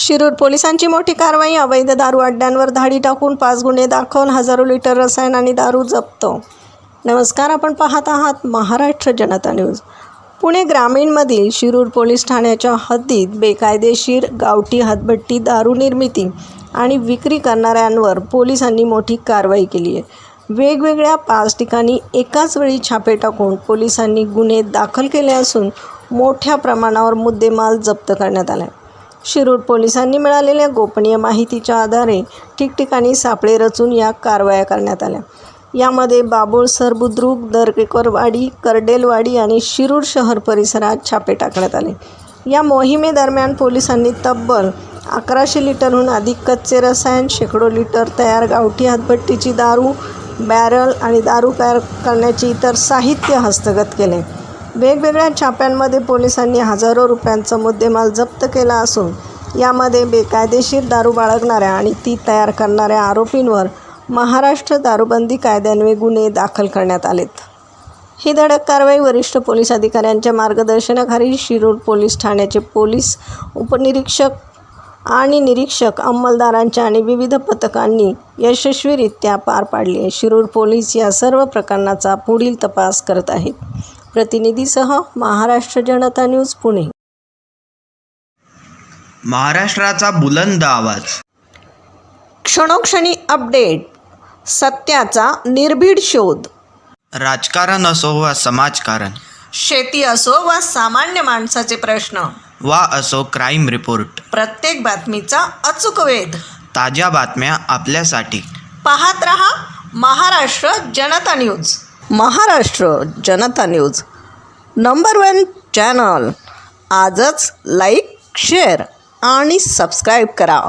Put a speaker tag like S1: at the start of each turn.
S1: शिरूर पोलिसांची मोठी कारवाई. अवैध दारू अड्ड्यांवर धाडी टाकून 5 गुन्हे दाखल, हजारो लिटर रसायन आणि दारू जप्त. नमस्कार, आपण पाहत आहात महाराष्ट्र जनता न्यूज. पुणे ग्रामीणमधील शिरूर पोलीस ठाण्याच्या हद्दीत बेकायदेशीर गावठी हातभट्टी दारू निर्मिती आणि विक्री करणाऱ्यांवर पोलिसांनी मोठी कारवाई केली आहे. वेगवेगळ्या 5 ठिकाणी एकाच वेळी छापे टाकून पोलिसांनी गुन्हे दाखल केले असून मोठ्या प्रमाणावर मुद्देमाल जप्त करण्यात आला आहे. शिरूर पोलिसांनी मिळालेल्या गोपनीय माहितीच्या आधारे ठिकठिकाणी सापळे रचून या कारवाया करण्यात आल्या. यामध्ये बाबुळसर, बुद्रुक, दरेकरवाडी, करडेलवाडी आणि शिरूर शहर परिसरात छापे टाकण्यात आले. या मोहिमेदरम्यान पोलिसांनी तब्बल 1100 लिटरहून अधिक कच्चे रसायन, शेकडो लिटर तयार गावठी हातभट्टीची दारू, बॅरल आणि दारू तयार करण्याचे इतर साहित्य हस्तगत केले. वेगवेगळ्या छाप्यांमध्ये पोलिसांनी हजारो रुपयांचा मुद्देमाल जप्त केला असून यामध्ये बेकायदेशीर दारू बाळगणाऱ्या आणि ती तयार करणाऱ्या आरोपींवर महाराष्ट्र दारूबंदी कायद्यान्वये गुन्हे दाखल करण्यात आलेत. ही धडक कारवाई वरिष्ठ पोलीस अधिकाऱ्यांच्या मार्गदर्शनाखाली शिरूर पोलीस ठाण्याचे पोलीस उपनिरीक्षक आणि निरीक्षक अंमलदारांच्या आणि विविध पथकांनी यशस्वीरित्या पार पाडली आहे. शिरूर पोलीस या सर्व प्रकरणाचा पुढील तपास करत आहेत. प्रतिनिधीसह महाराष्ट्र जनता न्यूज, पुणे.
S2: महाराष्ट्राचा बुलंद आवाज.
S1: क्षणोक्षणी अपडेट, सत्याचा निर्भीड शोध.
S2: राजकारण असो वा समाजकारण,
S1: शेती असो वा सामान्य माणसाचे प्रश्न,
S2: वा असो क्राईम रिपोर्ट,
S1: प्रत्येक बातमीचा अचूक वेध.
S2: ताज्या बातम्या आपल्यासाठी.
S1: पाहत रहा महाराष्ट्र जनता न्यूज. महाराष्ट्र जनता न्यूज, नंबर 1 चॅनल. आजच लाईक, शेअर आणि सबस्क्राईब करा.